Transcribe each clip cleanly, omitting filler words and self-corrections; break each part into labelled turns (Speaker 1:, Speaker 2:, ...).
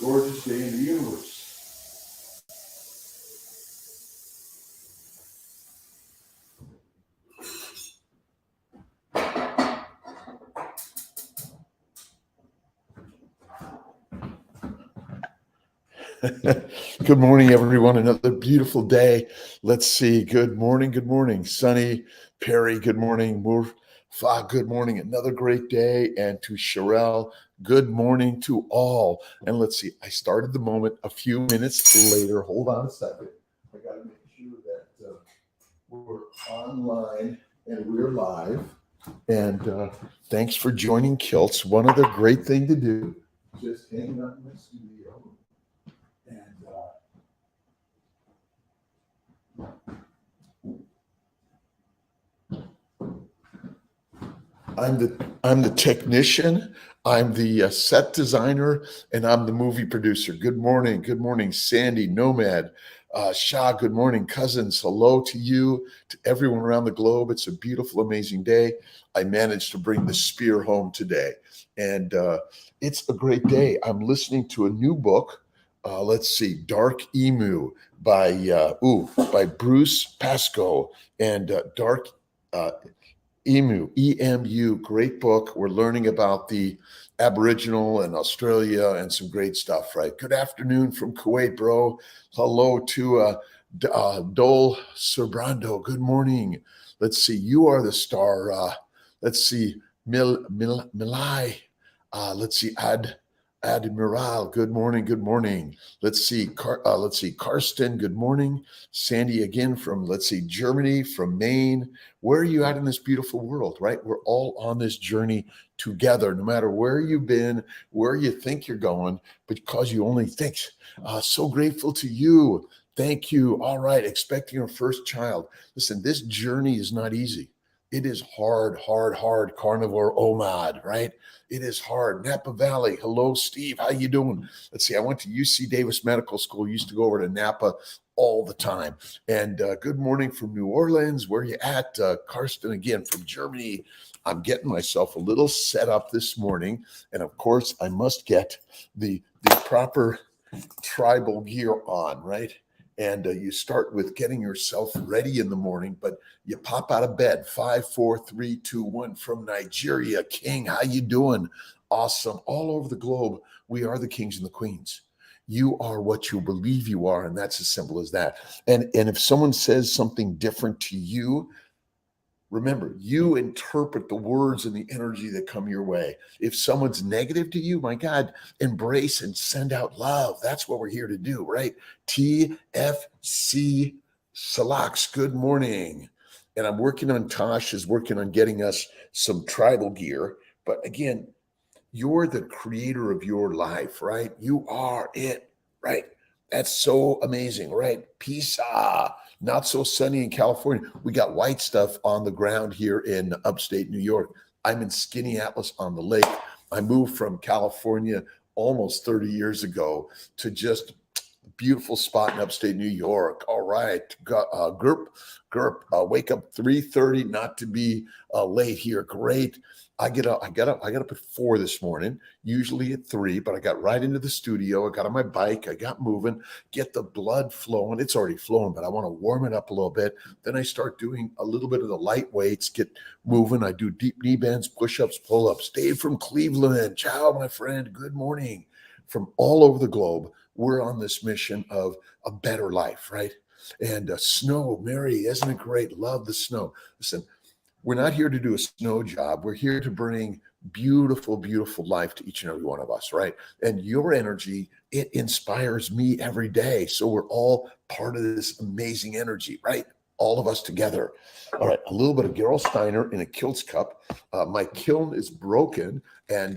Speaker 1: gorgeous day in the universe. Good morning, everyone. Another beautiful day. Let's see. Good morning. Good morning. Sunny, Perry, good morning. Murfa, good morning. Another great day. And to Sherelle, good morning to all. And let's see. I started the moment a few minutes later. Hold on a second. I got to make sure that we're online and we're live. And thanks for joining Kiltz. One other great thing to do, just hanging out in my studio. And I'm the technician, I'm the set designer, and I'm the movie producer. Good morning, Sandy, Nomad, Shah. Good morning, cousins. Hello to you, to everyone around the globe. It's a beautiful, amazing day. I managed to bring the spear home today, and it's a great day. I'm listening to a new book. Let's see, Dark Emu by Bruce Pascoe, and Dark. EMU, great book. We're learning about the Aboriginal and Australia and some great stuff, right? Good afternoon from Kuwait, bro. Hello to Dole Serbrando. Good morning. Let's see. You are the star. Let's see. Milai. Let's see. Admiral. Good morning. Good morning. Let's see. Karsten. Good morning. Sandy again from, let's see, Germany, from Maine. Where are you at in this beautiful world, right? We're all on this journey together, no matter where you've been, where you think you're going, because you only think. So grateful to you. Thank you. All right. Expecting your first child. Listen, this journey is not easy. It is hard. Carnivore OMAD, right? It is hard. Napa Valley. Hello, Steve. How you doing? Let's see. I went to UC Davis Medical School. Used to go over to Napa all the time. And good morning from New Orleans. Where you at? Karsten again from Germany. I'm getting myself a little set up this morning. And of course, I must get the proper tribal gear on, right? And you start with getting yourself ready in the morning, but you pop out of bed. 5, 4, 3, 2, 1 from Nigeria. King, how you doing? Awesome. All over the globe, we are the kings and the queens. You are what you believe you are, and that's as simple as that. And if someone says something different to you, remember, you interpret the words and the energy that come your way. If someone's negative to you, my God, embrace and send out love. That's what we're here to do, right? TFC Salaks, good morning. And I'm working on, Tosh is working on getting us some tribal gear. But again, you're the creator of your life, right? You are it, right? That's so amazing, right? Peace. Not so sunny in California. We got white stuff on the ground here in upstate New York. I'm in Skinny-Atlas on the lake. I moved from California almost 30 years ago to just a beautiful spot in upstate New York. All right. Gerp, wake up 3:30, not to be late here. Great. I got up at 4 this morning, usually at 3, but I got right into the studio. I got on my bike. I got moving, get the blood flowing. It's already flowing, but I want to warm it up a little bit. Then I start doing a little bit of the light weights, get moving. I do deep knee bends, push-ups, pull-ups. Dave from Cleveland. Ciao, my friend. Good morning. From all over the globe, we're on this mission of a better life, right? And snow, Mary, isn't it great? Love the snow. Listen, we're not here to do a snow job. We're here to bring beautiful, beautiful life to each and every one of us, right? And your energy, it inspires me every day. So we're all part of this amazing energy, right? All of us together. All right, a little bit of Gerolsteiner in a Kiltz cup. My kiln is broken, and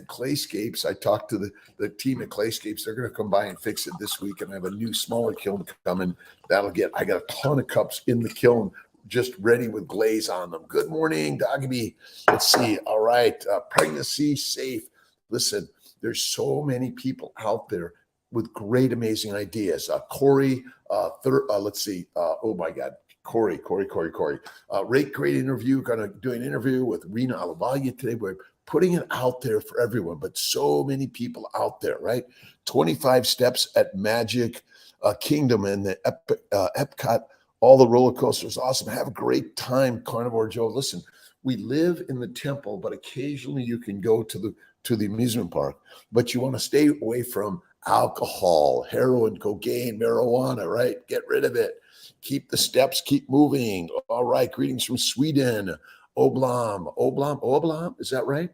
Speaker 1: Clayscapes, I talked to the team at Clayscapes. They're going to come by and fix it this week, and I have a new smaller kiln coming. I got a ton of cups in the kiln just ready with glaze on them. Good morning, Doggy. Let's see. All right. Pregnancy safe. Listen, there's so many people out there with great, amazing ideas. Corey, let's see. Oh my God. Corey. Great interview. Going to do an interview with Rena Alavalia today. We're putting it out there for everyone, but so many people out there, right? 25 steps at Magic Kingdom and the Epcot, all the roller coasters. Awesome. Have a great time, Carnivore Joe. Listen, we live in the temple, but occasionally you can go to the amusement park, but you want to stay away from alcohol, heroin, cocaine, marijuana, right? Get rid of it. Keep the steps, keep moving. All right. Greetings from Sweden. Oblam. Is that right?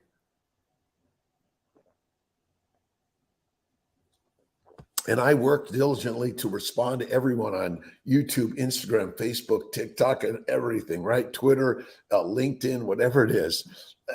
Speaker 1: And I work diligently to respond to everyone on YouTube, Instagram, Facebook, TikTok, and everything, right? Twitter, LinkedIn, whatever it is,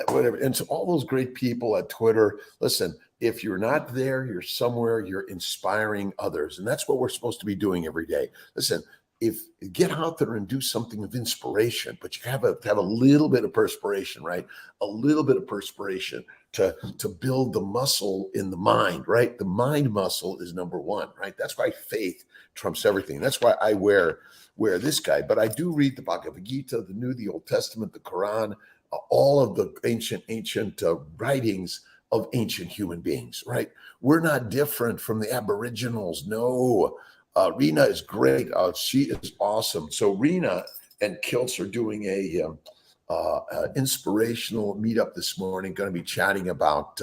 Speaker 1: whatever. And so all those great people at Twitter, listen, if you're not there, you're somewhere, you're inspiring others. And that's what we're supposed to be doing every day. Listen, if get out there and do something of inspiration, but you have a little bit of perspiration, right? A little bit of perspiration to build the muscle in the mind, right? The mind muscle is number one, right? That's why faith trumps everything. That's why I wear this guy. But I do read the Bhagavad Gita, the New, the Old Testament, the Quran, all of the ancient writings of ancient human beings, right? We're not different from the Aboriginals. No. Rena is great. She is awesome. So Rena and Kiltz are doing a inspirational meetup this morning. Going to be chatting about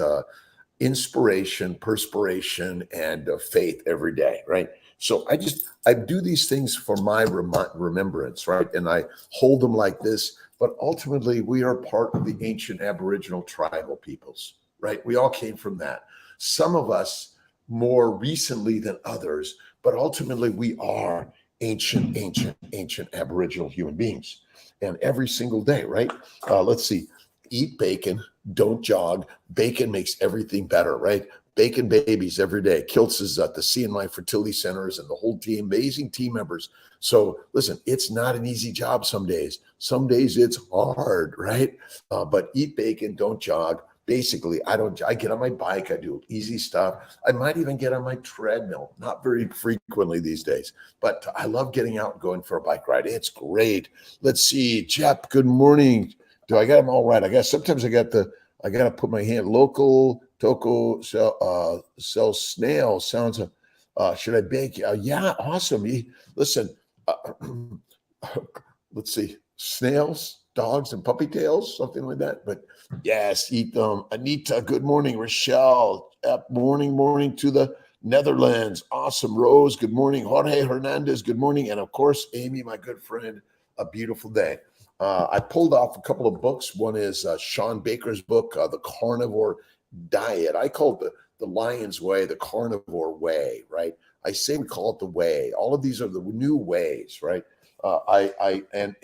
Speaker 1: inspiration, perspiration, and faith every day, right? So I do these things for my remembrance, right? And I hold them like this. But ultimately, we are part of the ancient Aboriginal tribal peoples, right? We all came from that. Some of us more recently than others, but ultimately we are ancient Aboriginal human beings. And every single day, right? Let's see, eat bacon, don't jog. Bacon makes everything better, right? Bacon babies every day. Kiltz is at the CNY Fertility Centers and the whole team, amazing team members. So listen, it's not an easy job some days. Some days it's hard, right? But eat bacon, don't jog. Basically, I get on my bike, I do easy stuff. I might even get on my treadmill, not very frequently these days, but I love getting out and going for a bike ride. It's great. Let's see, Jeff, good morning. Do I got them all right? Sometimes I got to put my hand, local, toko, sell snail, sounds, should I bake? Yeah, awesome. Listen, let's see, snails, dogs, and puppy tails, something like that. But yes, eat them. Anita, good morning. Rochelle, morning to the Netherlands. Awesome. Rose, good morning. Jorge Hernandez, good morning. And of course, Amy, my good friend, a beautiful day. I pulled off a couple of books. One is Sean Baker's book, The Carnivore Diet. I call it the Lion's Way, the Carnivore Way, right? I say we call it the way. All of these are the new ways, right? And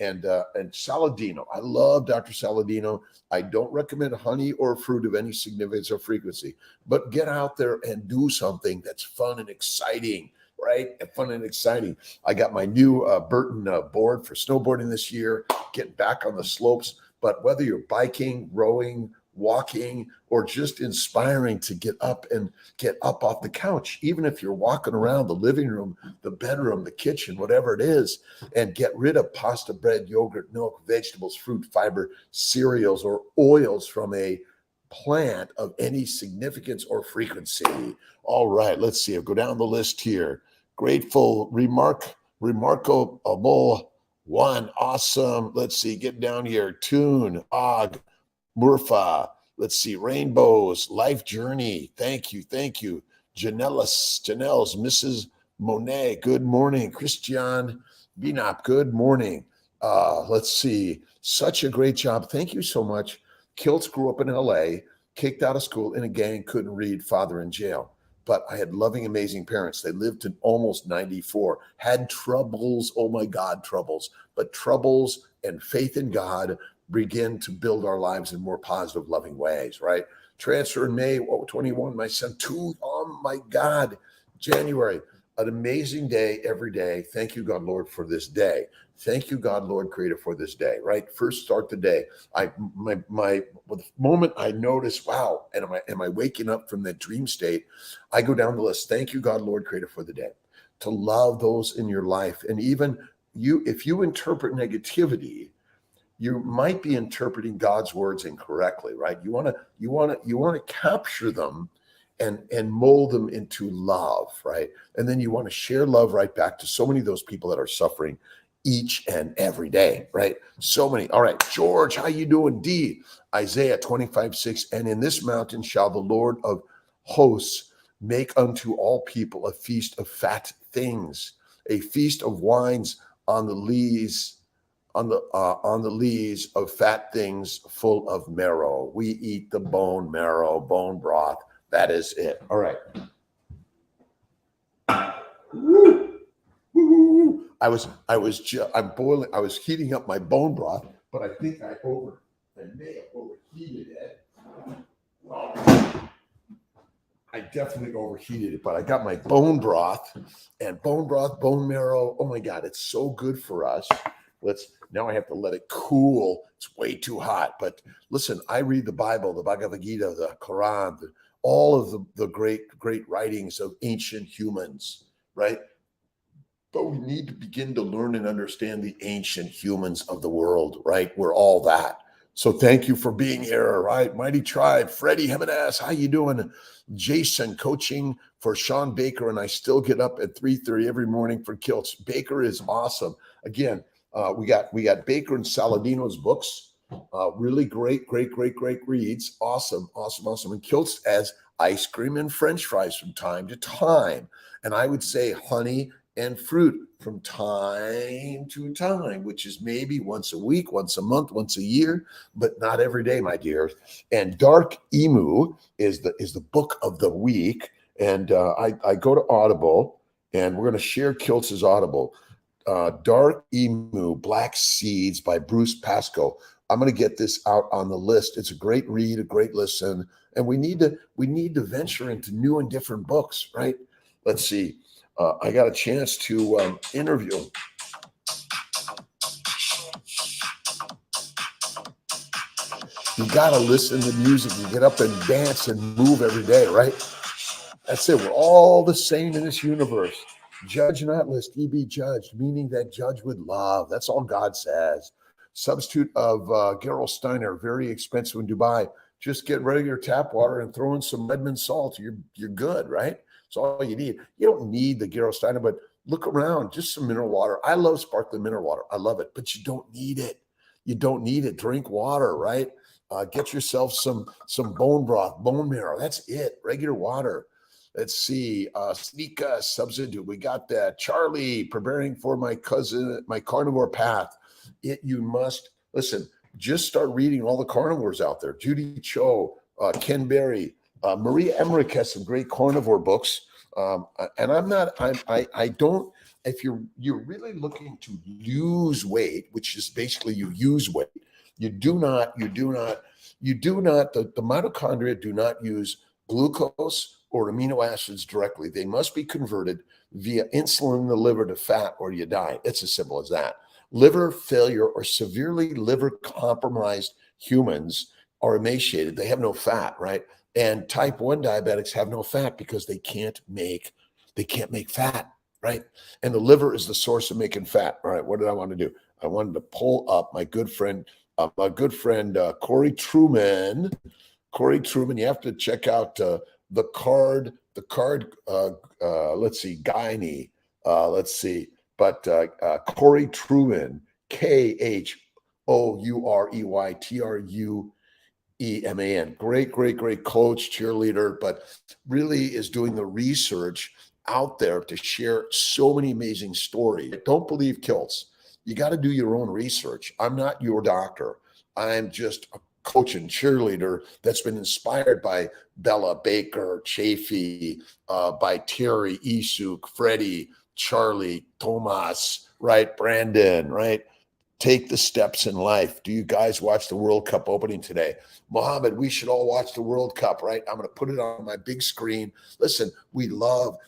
Speaker 1: Saladino. I love Dr. Saladino. I don't recommend honey or fruit of any significance or frequency, but get out there and do something that's fun and exciting, right? Fun and exciting. I got my new Burton board for snowboarding this year, getting back on the slopes. But whether you're biking, rowing, walking, or just inspiring to get up off the couch, even if you're walking around the living room, the bedroom, the kitchen, whatever it is, and get rid of pasta, bread, yogurt, milk, vegetables, fruit, fiber, cereals, or oils from a plant of any significance or frequency. All right, let's see. I'll go down the list here. Grateful, remarkable one. Awesome. Let's see. Get down here. Tune, Og, Murpha. Let's see. Rainbows, Life Journey. Thank you. Janelle's, Mrs. Monet. Good morning. Christian Binop. Good morning. Let's see. Such a great job. Thank you so much. Kiltz grew up in LA, kicked out of school in a gang, couldn't read, father in jail. But I had loving, amazing parents. They lived to almost 94, had troubles. Oh my God, troubles. But troubles and faith in God begin to build our lives in more positive, loving ways, right? Transfer in May 21, my son, 2, oh my God, January. An amazing day every day. Thank you, God, Lord, for this day. Thank you, God, Lord, Creator, for this day, right? First start the day. The moment I notice, wow, and am I waking up from that dream state? I go down the list. Thank you, God, Lord, Creator, for the day. To love those in your life. And even you, if you interpret negativity, you might be interpreting God's words incorrectly, right? You want to capture them and mold them into love, right? And then you want to share love right back to so many of those people that are suffering each and every day, right? So many. All right, George, how you doing? D, Isaiah 25:6, and in this mountain shall the Lord of hosts make unto all people a feast of fat things, a feast of wines on the lees, on the lees of fat things full of marrow. We eat the bone marrow, bone broth. That is it. All right. Woo, woo. I'm boiling. I was heating up my bone broth, but I think I may have overheated it. I definitely overheated it, but I got my bone broth, bone marrow. Oh my God, it's so good for us. Now I have to let it cool. It's way too hot. But listen, I read the Bible, the Bhagavad Gita, the Quran, all of the great writings of ancient humans, right? But we need to begin to learn and understand the ancient humans of the world, right? We're all that. So thank you for being here, right? Mighty Tribe, Freddie Jimenez, how you doing? Jason, coaching for Sean Baker, and I still get up at 3:30 every morning for Kiltz. Baker is awesome. Again, we got Baker and Saladino's books. Really great reads. Awesome. And Kiltz as ice cream and French fries from time to time. And I would say honey and fruit from time to time, which is maybe once a week, once a month, once a year, but not every day, my dears. And Dark Emu is the book of the week. And I go to Audible, and we're going to share Kiltz's Audible. Dark Emu, Black Seeds by Bruce Pascoe. I'm going to get this out on the list. It's a great read, a great listen, and we need to venture into new and different books, right? Let's see. I got a chance to interview. You got to listen to music. You get up and dance and move every day, right? That's it. We're all the same in this universe. Judge not, lest ye be judged, meaning that judge with love. That's all God says. Substitute of Gerol Steiner, very expensive in Dubai. Just get regular tap water and throw in some Redmond salt. You're good, right? That's all you need. You don't need the Gerol Steiner, but look around. Just some mineral water. I love sparkling mineral water. I love it, but you don't need it. You don't need it. Drink water, right? Get yourself some bone broth, bone marrow. That's it. Regular water. Let's see. Sneaka substitute. We got that. Charlie, preparing for my carnivore path. You must listen. Just start reading all the carnivores out there. Judy Cho, Ken Berry, Maria Emmerich has some great carnivore books. And I don't. If you're really looking to lose weight, which is basically you use weight, the mitochondria do not use glucose or amino acids directly. They must be converted via insulin in the liver to fat, or you die. It's as simple as that. Liver failure or severely liver compromised humans are emaciated. They have no fat, right? And type 1 diabetics have no fat because they can't make fat, right? And the liver is the source of making fat. All right, what did I want to do? I wanted to pull up my good friend Corey Truman. Corey Truman, you have to check out the card. Let's see, Guiney. Let's see, but Corey Truman, KHOUREYTRUEMAN. Great coach, cheerleader, but really is doing the research out there to share so many amazing stories. Don't believe Kiltz. You got to do your own research. I'm not your doctor. I'm just a coach and cheerleader that's been inspired by Bella Baker, Chafee, by Terry, Isuk, Freddie, Charlie, Tomas, right? Brandon, right? Take the steps in life. Do you guys watch the World Cup opening today? Mohammed, we should all watch the World Cup, right? I'm going to put it on my big screen. Listen,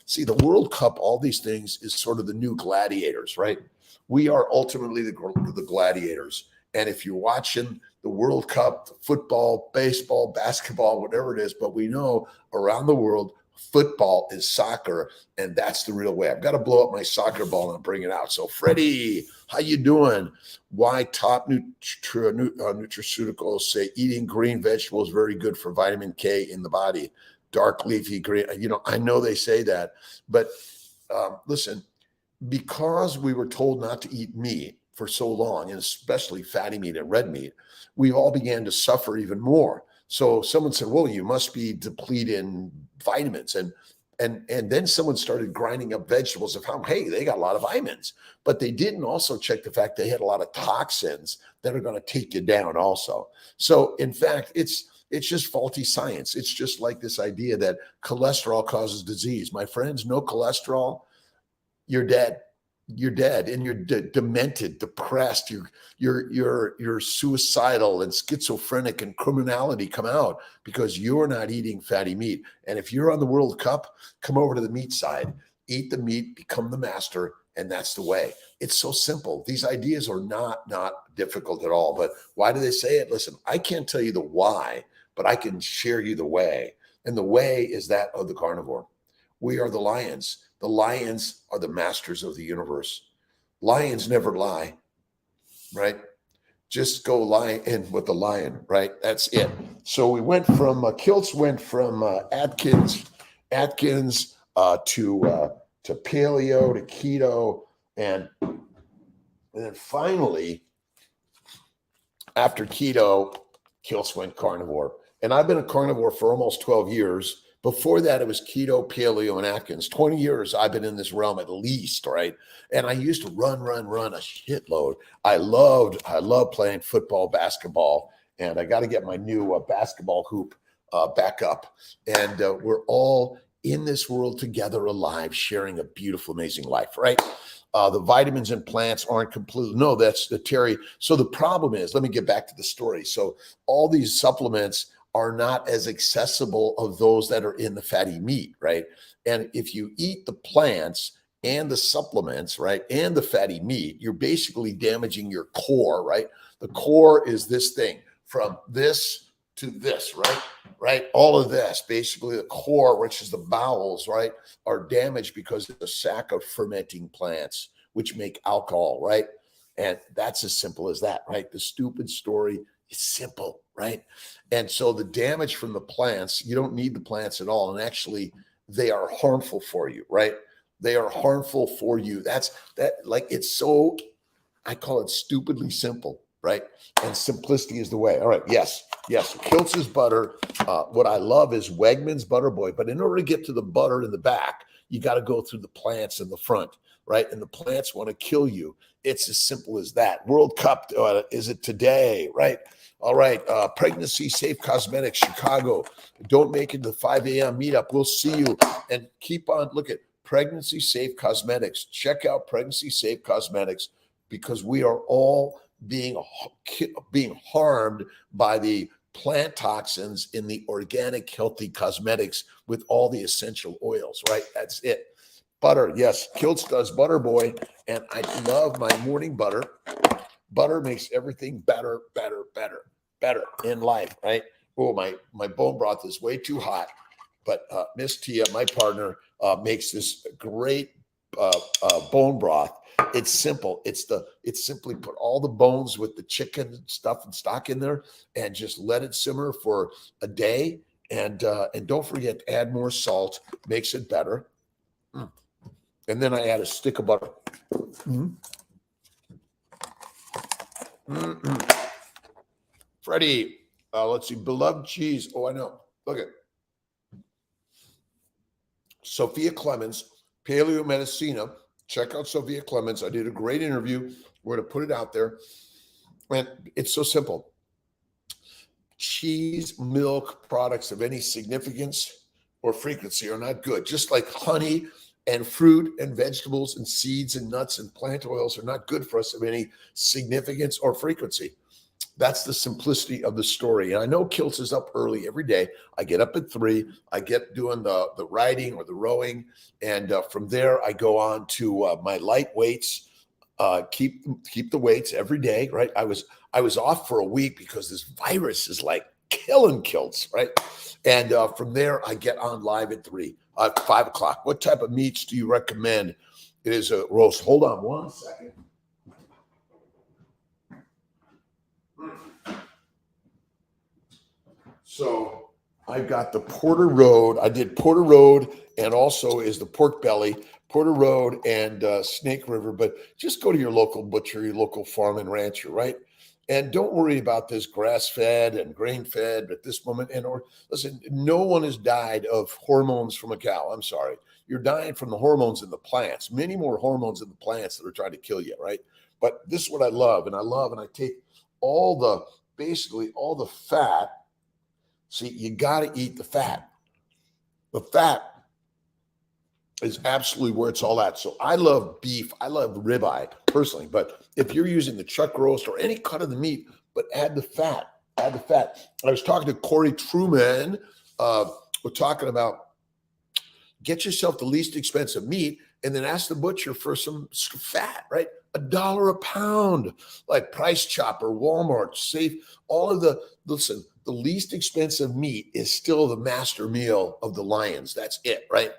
Speaker 1: see the World Cup, all these things is sort of the new gladiators, right? We are ultimately the gladiators. And if you're watching the World Cup, football, baseball, basketball, whatever it is, but we know around the world, football is soccer, and that's the real way. I've got to blow up my soccer ball and bring it out. So, Freddie, how you doing? Why top nutraceuticals say eating green vegetables is very good for vitamin K in the body. Dark leafy green. I know they say that, but listen, because we were told not to eat meat for so long, and especially fatty meat and red meat, we all began to suffer even more. So someone said, well, you must be depleted in vitamins. And then someone started grinding up vegetables and found, hey, they got a lot of vitamins, but they didn't also check the fact they had a lot of toxins that are going to take you down also. So in fact, it's just faulty science. It's just like this idea that cholesterol causes disease. My friends, no cholesterol, you're dead. You're dead, and you're demented, depressed. You're suicidal, and schizophrenic and criminality come out because you're not eating fatty meat. And if you're on the World Cup, come over to the meat side, eat the meat, become the master, and that's the way. It's so simple. These ideas are not difficult at all. But why do they say it? Listen, I can't tell you the why, but I can share you the way. And the way is that of the carnivore. We are the lions. The lions are the masters of the universe. Lions never lie, right? Just go lie in with the lion, right? That's it. So we went from Kiltz went from Atkins to paleo to keto, and then finally after keto, Kiltz went carnivore. And I've been a carnivore for almost 12 years. Before that, it was keto, paleo, and Atkins. 20 years I've been in this realm at least, right? And I used to run a shitload. I loved playing football, basketball, and I got to get my new basketball hoop back up. And we're all in this world together, alive, sharing a beautiful, amazing life, right? The vitamins and plants aren't completely, no, that's the Terry. So the problem is, let me get back to the story. So all these supplements are not as accessible of those that are in the fatty meat, right? And if you eat the plants and the supplements, right, and the fatty meat, you're basically damaging your core, right? The core is this thing from this to this, right? Right? All of this, basically the core, which is the bowels, right, are damaged because of the sack of fermenting plants, which make alcohol, right? And that's as simple as that, right? The stupid story is simple, right? And so the damage from the plants, you don't need the plants at all. And actually, they are harmful for you, right? They are harmful for you. It's so, I call it stupidly simple, right? And simplicity is the way. All right. Yes. Kiltz's butter. What I love is Wegmans Butter Boy. But in order to get to the butter in the back, you got to go through the plants in the front, right? And the plants want to kill you. It's as simple as that. World Cup, is it today, right? All right. Pregnancy Safe Cosmetics, Chicago. Don't make it to the 5 a.m. meetup. We'll see you. And keep on, look at Pregnancy Safe Cosmetics. Check out Pregnancy Safe Cosmetics, because we are all being harmed by the plant toxins in the organic, healthy cosmetics with all the essential oils, right? That's it. Butter, yes. Kiltz does Butter Boy, and I love my morning butter. Butter makes everything better in life, right? Oh, my bone broth is way too hot, but Miss Tia, my partner, makes this great bone broth. It's simple. It's simply put all the bones with the chicken stuff and stock in there, and just let it simmer for a day. And don't forget to add more salt. Makes it better. And then I add a stick of butter. Freddie, let's see, beloved cheese. Oh, I know. Look at Sophia Clemens, Paleo Medicina. Check out Sophia Clemens. I did a great interview. We're going to put it out there. And it's so simple. Cheese, milk products of any significance or frequency are not good. Just like honey and fruit and vegetables and seeds and nuts and plant oils are not good for us of any significance or frequency. That's the simplicity of the story. And I know Kiltz is up early every day. I get up at 3. I get doing the riding or the rowing. And from there, I go on to my light weights, keep the weights every day, right? I was off for a week because this virus is like killing Kiltz, right? And from there, I get on live at 3. 5 o'clock. What type of meats do you recommend? It is a roast. Hold on 1 second. So I've got the Porter Road. I did Porter Road, and also is the pork belly, Porter Road and Snake River. But just go to your local butcher, your local farm and rancher, right? And don't worry about this grass-fed and grain-fed at this moment. Or listen, no one has died of hormones from a cow. I'm sorry. You're dying from the hormones in the plants. Many more hormones in the plants that are trying to kill you, right? But this is what I love, and I take basically all the fat. See, you got to eat the fat. The fat is absolutely where it's all at. So I love beef. I love ribeye personally. But if you're using the chuck roast or any cut of the meat, but add the fat. Add the fat. I was talking to Corey Truman. We're talking about get yourself the least expensive meat and then ask the butcher for some fat, right? $1 a pound, like Price Chopper, Walmart, Safe, all of listen, the least expensive meat is still the master meal of the lions. That's it, right?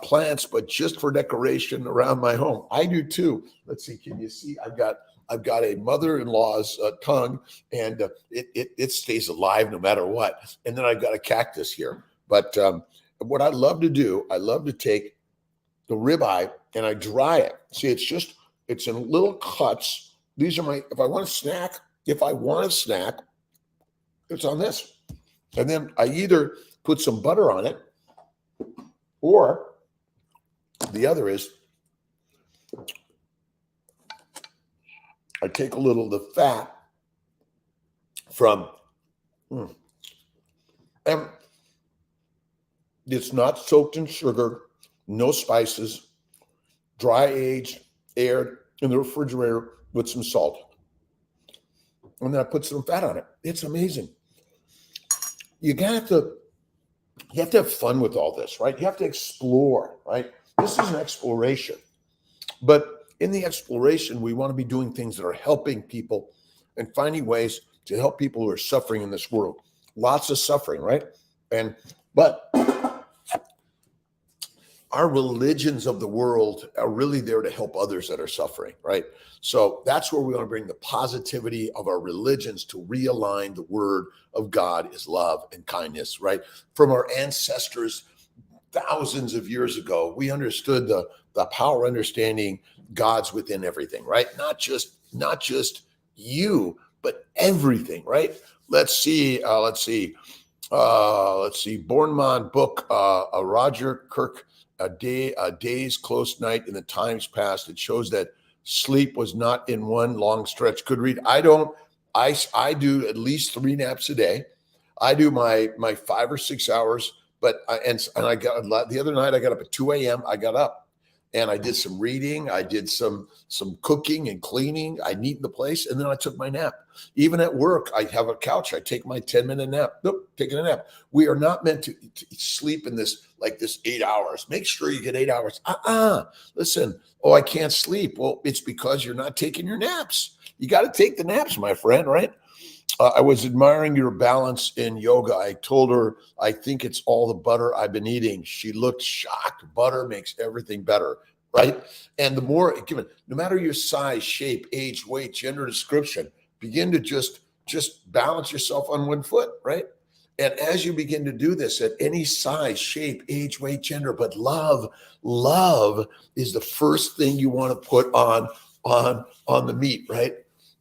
Speaker 1: Plants, but just for decoration around my home. I do too. Let's see. Can you see? I've got a mother-in-law's tongue, and it stays alive no matter what. And then I've got a cactus here. But what I love to do, I love to take the ribeye and I dry it. See, it's in little cuts. These are if I want a snack, it's on this. And then I either put some butter on it, or the other is I take a little of the fat from, and it's not soaked in sugar, no spices, dry aged, aired in the refrigerator with some salt. And then I put some fat on it. It's amazing. You have to have fun with all this, right? You have to explore, right? This is an exploration. But in the exploration, we want to be doing things that are helping people and finding ways to help people who are suffering in this world. Lots of suffering, right? But our religions of the world are really there to help others that are suffering, right? So that's where we want to bring the positivity of our religions to realign the word of God is love and kindness, right? From our ancestors thousands of years ago, we understood the power of understanding God's within everything, right? Not just you, but everything, right? Let's see. Bornman book, Roger Kirk, a day's close night in the times past. It shows that sleep was not in one long stretch. Could read. I do at least 3 naps a day. I do my 5 or 6 hours, but I got the other night I got up at 2 a.m. I got up and I did some reading. I did some cooking and cleaning. I neatened the place, and then I took my nap. Even at work, I have a couch. I take my 10-minute nap. Nope, taking a nap. We are not meant to sleep in this 8 hours. Make sure you get 8 hours. Listen, I can't sleep. Well, it's because you're not taking your naps. You got to take the naps, my friend, right? I was admiring your balance in yoga. I told her, I think it's all the butter I've been eating. She looked shocked. Butter makes everything better, right? And the more, no matter your size, shape, age, weight, gender description, begin to just balance yourself on one foot, right? And as you begin to do this at any size, shape, age, weight, gender, but love is the first thing you want to put on the meat, right?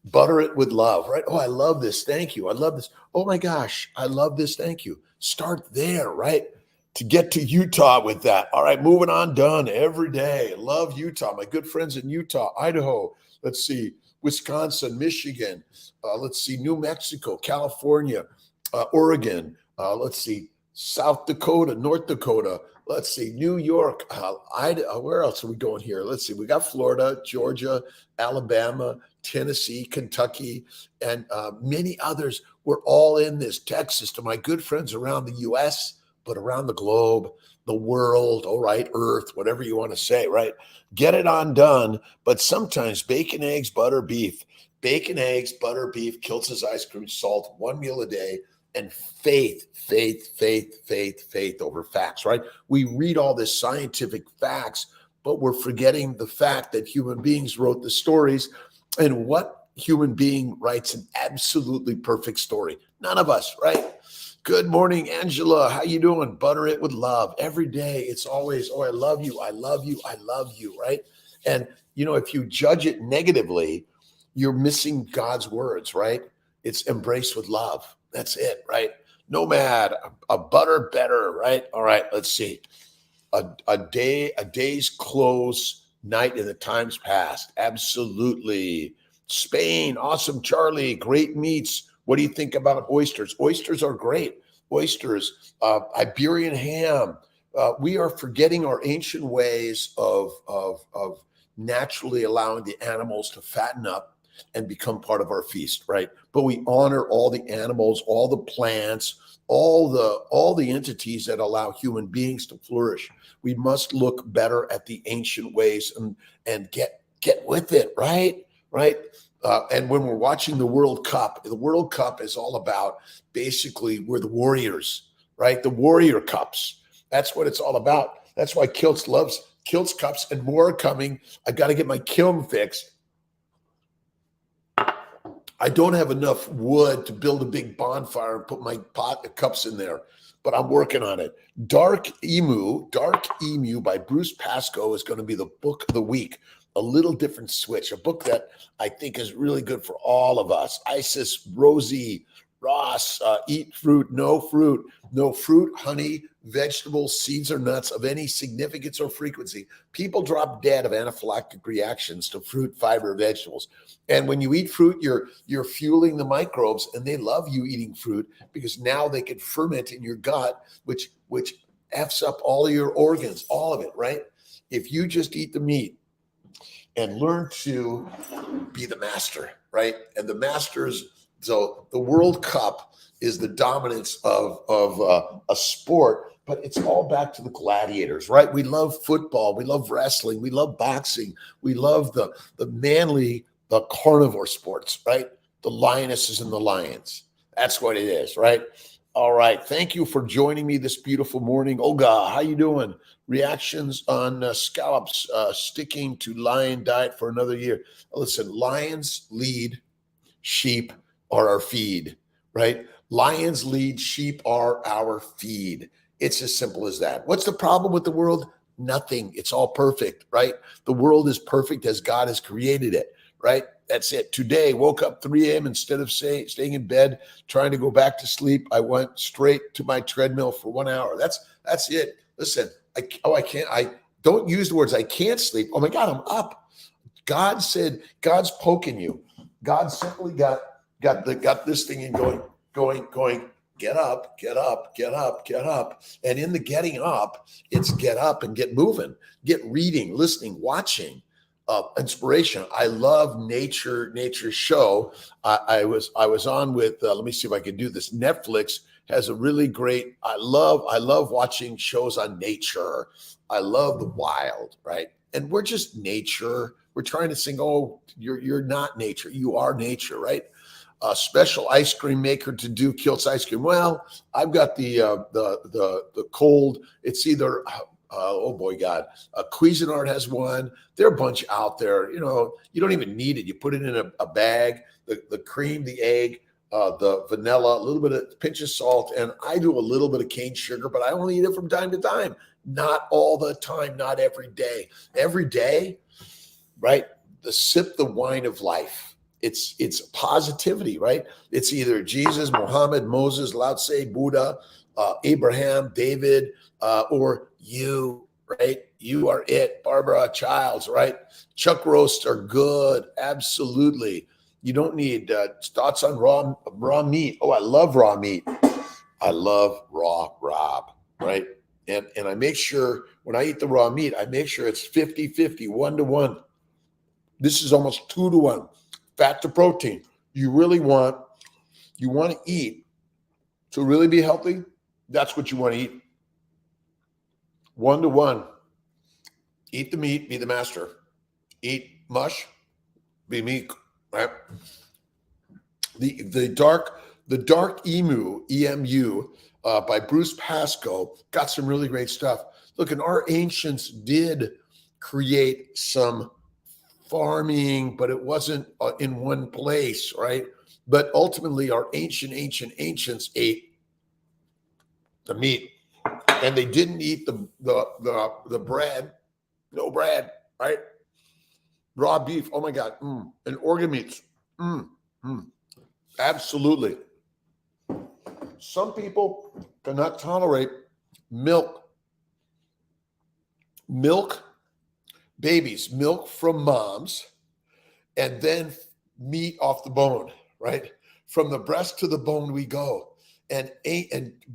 Speaker 1: Butter it with love, right? Oh, I love this. Thank you. I love this. Oh my gosh, I love this. Thank you. Start there, right? To get to Utah with that. All right, moving on. Done every day. Love Utah. My good friends in Utah, Idaho. Let's see, Wisconsin, Michigan. Let's see, New Mexico, California, Oregon. Let's see, South Dakota, North Dakota. Let's see, New York, Idaho. Where else are we going here? Let's see, we got Florida, Georgia, Alabama, Tennessee, Kentucky, and many others. We're all in this. Texas, to my good friends around the U.S., but around the globe, the world, all right, Earth, whatever you want to say, right? Get it on done. But sometimes bacon, eggs, butter, beef. Bacon, eggs, butter, beef, Kiltz's ice cream, salt, 1 meal a day. and faith over facts, right? We read all this scientific facts, but we're forgetting the fact that human beings wrote the stories. And what human being writes an absolutely perfect story? None of us, right? Good morning, Angela. How you doing? Butter it with love. Every day, it's always, oh, I love you, I love you, I love you, right? And, if you judge it negatively, you're missing God's words, right? It's embraced with love. That's it, right? Nomad, a butter better, right? All right, let's see. A day's close, night in the times past. Absolutely. Spain, awesome. Charlie, great meats. What do you think about oysters? Oysters are great. Oysters, Iberian ham. We are forgetting our ancient ways of naturally allowing the animals to fatten up and become part of our feast, right? But we honor all the animals, all the plants, all the entities that allow human beings to flourish. We must look better at the ancient ways and get with it, right? Right. And when we're watching the World Cup is all about, basically, we're the warriors, right? The warrior cups. That's what it's all about. That's why Kiltz loves Kiltz cups, and more are coming. I got to get my kiln fixed. I don't have enough wood to build a big bonfire and put my pot of cups in there, but I'm working on it. Dark Emu by Bruce Pascoe is going to be the book of the week. A little different switch, a book that I think is really good for all of us. Isis, Rosie, Ross, eat fruit, no fruit, honey, vegetables, seeds, or nuts of any significance or frequency. People drop dead of anaphylactic reactions to fruit, fiber, vegetables. And when you eat fruit, you're fueling the microbes, and they love you eating fruit because now they can ferment in your gut, which F's up all of your organs, all of it, right? If you just eat the meat and learn to be the master, right? And the masters, so the World Cup is the dominance of a sport, but it's all back to the gladiators, right? We love football, we love wrestling, we love boxing, we love the manly, the carnivore sports, right? The lionesses and the lions. That's what it is, right? All right. Thank you for joining me this beautiful morning. Olga, how you doing? Reactions on scallops sticking to lion diet for another year. Listen, lions lead, sheep are our feed, right? Lions lead, sheep are our feed. It's as simple as that. What's the problem with the world? Nothing. It's all perfect, right? The world is perfect as God has created it, right? That's it. Today, woke up 3 a.m. Instead of staying in bed, trying to go back to sleep, I went straight to my treadmill for 1 hour. That's it. Listen, I don't use the words I can't sleep. Oh my God, I'm up. God said, God's poking you. God simply got this thing in going. Get up, get up, get up, get up. And in the getting up, it's get up and get moving, get reading, listening, watching. Inspiration. I love nature show. I was on with, let me see if I can do this. Netflix has a really great, I love watching shows on nature. I love the wild, right? And we're just nature. We're trying to sing, oh, you're not nature. You are nature, right? A special ice cream maker to do Kiltz ice cream. Well, I've got the cold. It's either oh boy, God, Cuisinart has one. There are a bunch out there. You don't even need it. You put it in a bag. The cream, the egg, the vanilla, a little bit of pinch of salt, and I do a little bit of cane sugar, but I only eat it from time to time. Not all the time. Not every day. Every day, right? Sip the wine of life. It's positivity, right? It's either Jesus, Muhammad, Moses, Lao Tse, Buddha, Abraham, David, or you, right? You are it. Barbara Childs, right? Chuck roasts are good. Absolutely. You don't need thoughts on raw meat. Oh, I love raw meat. I love raw Rob, right? And I make sure when I eat the raw meat, I make sure it's 50-50, 1-to-1. This is almost 2-to-1. Fat to protein. You want to eat to really be healthy. That's what you want to eat. 1-to-1. Eat the meat, be the master. Eat mush, be meek, right? The dark The Dark Emu, EMU, by Bruce Pascoe, got some really great stuff. Look, and our ancients did create some farming, but it wasn't in one place, right? But ultimately, our ancients ate the meat, and they didn't eat the bread. No bread, right? Raw beef. Oh my God. And organ meats. Absolutely. Some people cannot tolerate milk. Milk, babies, milk from moms, and then meat off the bone, right? From the breast to the bone we go. And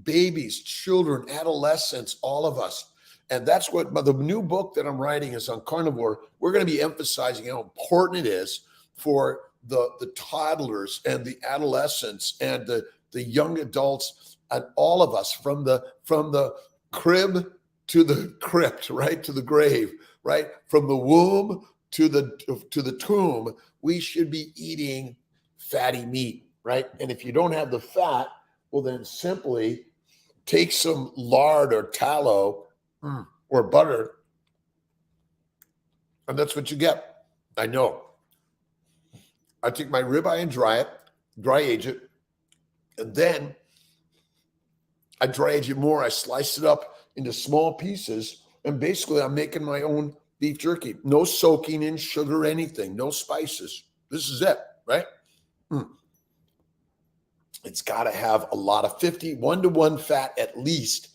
Speaker 1: babies, children, adolescents, all of us. And that's what the new book that I'm writing is on carnivore. We're going to be emphasizing how important it is for the toddlers and the adolescents and the young adults and all of us from the crib to the crypt, right? To the grave, right? From the womb to the tomb, we should be eating fatty meat, right? And if you don't have the fat, well, then simply take some lard or tallow or butter, and that's what you get. I know. I take my ribeye and dry age it, and then I dry age it more. I slice it up into small pieces, and basically I'm making my own beef jerky. No soaking in sugar, anything, no spices. This is it, right? It's got to have a lot of 1-to-1 fat at least.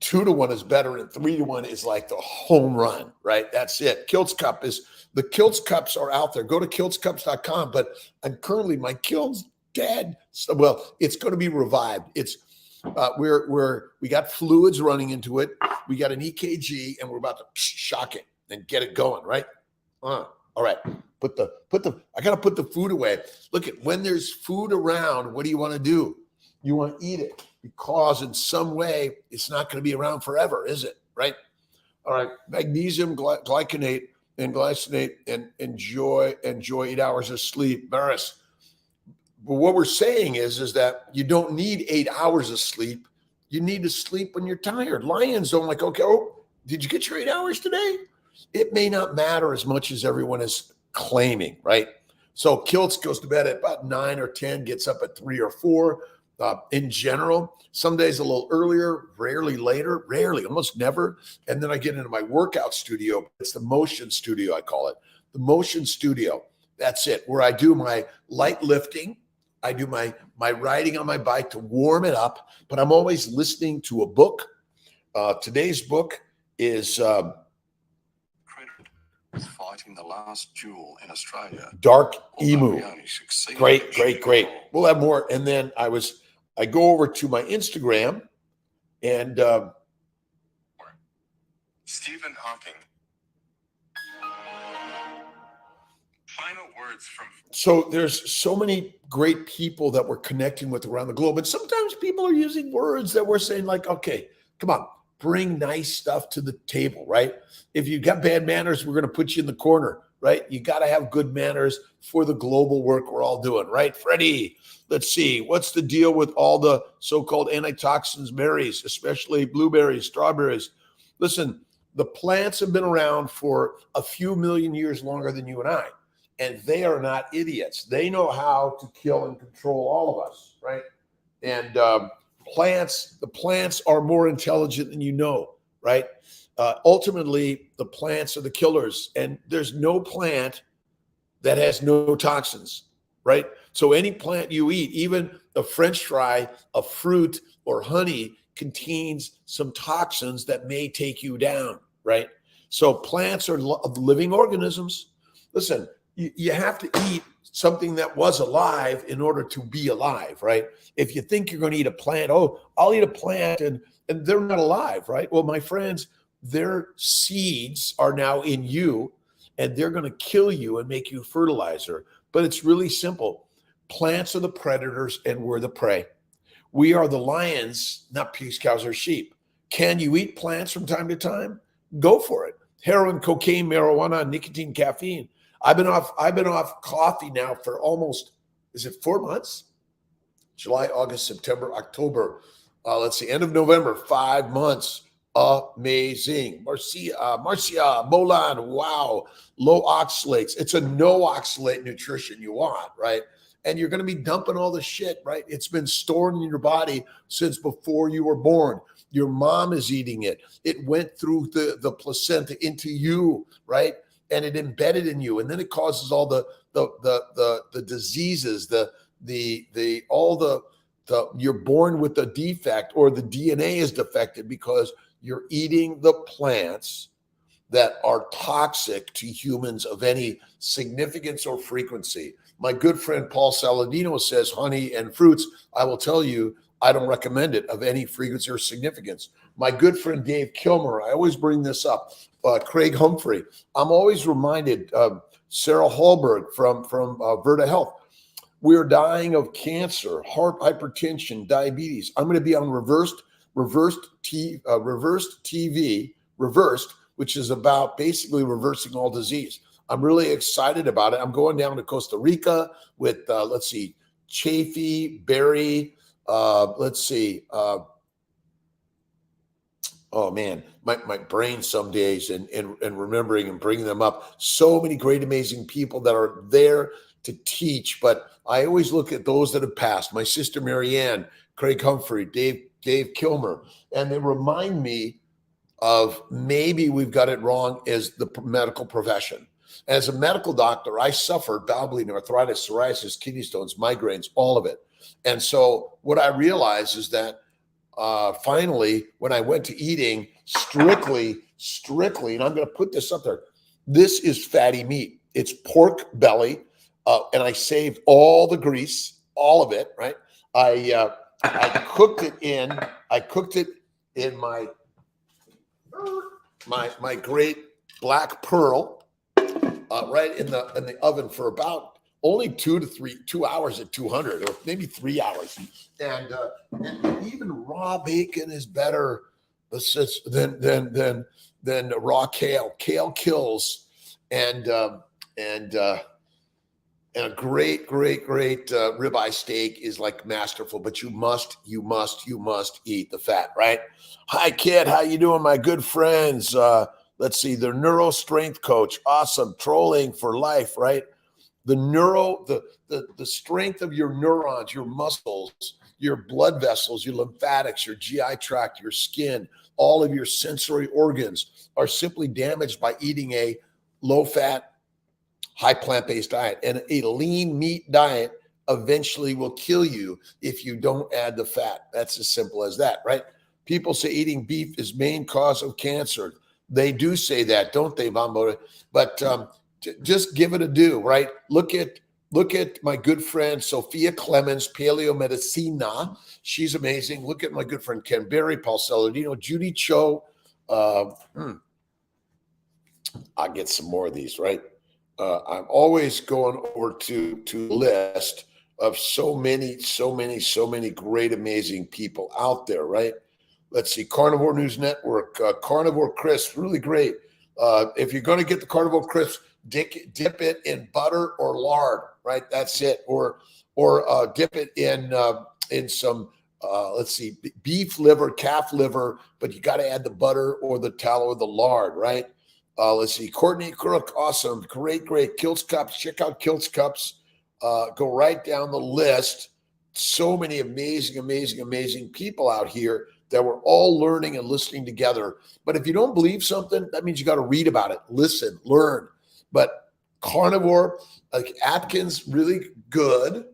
Speaker 1: 2-to-1 is better, and 3-to-1 is like the home run, right? That's it. Kiltz Cup the Kiltz Cups are out there. Go to kiltzcups.com, but I'm currently, my Kiltz dead. Well, it's going to be revived. It's we got fluids running into it. We got an EKG, and we're about to shock it and get it going, right? All right. I got to put the food away. Look, when there's food around, what do you want to do? You want to eat it, because in some way it's not going to be around forever, is it? Right? All right. Magnesium glycinate and glycinate, and enjoy 8 hours of sleep. Maris. But what we're saying is that you don't need 8 hours of sleep. You need to sleep when you're tired. Lions don't like, okay, did you get your 8 hours today? It may not matter as much as everyone is claiming, right? So Kiltz goes to bed at about 9 or 10, gets up at 3 or 4. In general, some days a little earlier, rarely later, almost never. And then I get into my workout studio. It's the motion studio, I call it. The motion studio. That's it, where I do my light lifting. I do my riding on my bike to warm it up, but I'm always listening to a book. Today's book is
Speaker 2: fighting the last duel in Australia.
Speaker 1: Dark Emu. Great. We'll have more. And then I go over to my Instagram, and
Speaker 2: Stephen Hawking. Final words from.
Speaker 1: So there's so many great people that we're connecting with around the globe. And sometimes people are using words that we're saying like, okay, come on, bring nice stuff to the table, right? If you've got bad manners, we're going to put you in the corner, right? You got to have good manners for the global work we're all doing, right? Freddie, let's see. What's the deal with all the so-called antitoxins, berries, especially blueberries, strawberries? Listen, the plants have been around for a few million years longer than you and I, and they are not idiots. They know how to kill and control all of us, right? And the plants are more intelligent than you know, right? Ultimately, the plants are the killers, and there's no plant that has no toxins, right? So any plant you eat, even a French fry, a fruit, or honey, contains some toxins that may take you down, right? So plants are living organisms. Listen, you have to eat something that was alive in order to be alive, right? If you think you're going to eat a plant, I'll eat a plant, and they're not alive, right? Well, my friends, their seeds are now in you, and they're going to kill you and make you fertilizer. But it's really simple. Plants are the predators, and we're the prey. We are the lions, not pigs, cows, or sheep. Can you eat plants from time to time? Go for it. Heroin, cocaine, marijuana, nicotine, caffeine. I've been off coffee now for almost, is it 4 months? July, August, September, October. Let's see, end of November, 5 months. Amazing. Marcia, Molan, wow. Low oxalates. It's a no oxalate nutrition you want, right? And you're going to be dumping all the shit, right? It's been stored in your body since before you were born. Your mom is eating it. It went through the placenta into you, right? And it embedded in you. And then it causes all the diseases, you're born with a defect, or the DNA is defective because you're eating the plants that are toxic to humans of any significance or frequency. My good friend Paul Saladino says honey and fruits. I will tell you, I don't recommend it of any frequency or significance. My good friend Dave Kilmer, I always bring this up. Craig Humphrey. I'm always reminded of Sarah Hallberg from Verta Health. We're dying of cancer, heart hypertension, diabetes. I'm going to be on reversed TV, which is about basically reversing all disease. I'm really excited about it. I'm going down to Costa Rica with, Chafee, Barry, oh man, my brain some days and remembering and bringing them up. So many great, amazing people that are there to teach, but I always look at those that have passed. My sister Marianne, Craig Humphrey, Dave Kilmer, and they remind me of maybe we've got it wrong as the medical profession. As a medical doctor, I suffered bowel bleeding, arthritis, psoriasis, kidney stones, migraines, all of it. And so what I realized is that finally, when I went to eating strictly, and I'm going to put this up there, this is fatty meat. It's pork belly, and I saved all the grease, all of it, right? I cooked it in my great black pearl, right in the oven for about only 2 hours at 200, or maybe 3 hours. And even raw bacon is better than raw kale. Kale kills, and a great ribeye steak is like masterful. But you must eat the fat, right? Hi, kid. How you doing, my good friends? Let's see. The neuro strength coach. Awesome. Trolling for life, right? The strength of your neurons, your muscles, your blood vessels, your lymphatics, your GI tract, your skin, all of your sensory organs are simply damaged by eating a low-fat, high plant-based diet. And a lean meat diet eventually will kill you if you don't add the fat. That's as simple as that, right? People say eating beef is main cause of cancer. They do say that, don't they, Bambo? But just give it a do, right? Look at my good friend Sophia Clemens, Paleo Medicina. She's amazing. Look at my good friend Ken Berry, Paul Saladino, Judy Cho. I'll get some more of these, right? I'm always going over to a list of so many great, amazing people out there, right? Let's see, Carnivore News Network, Carnivore Crisp, really great. If you're going to get the Carnivore Crisp, dip it in butter or lard, right? That's it. Or dip it in some beef liver, calf liver, but you got to add the butter or the tallow or the lard, right? Let's see, Courtney Crook, awesome, great. Kiltz Cups, check out Kiltz Cups. Go right down the list. So many amazing people out here that we're all learning and listening together. But if you don't believe something, that means you got to read about it, listen, learn. But carnivore, like Atkins, really good.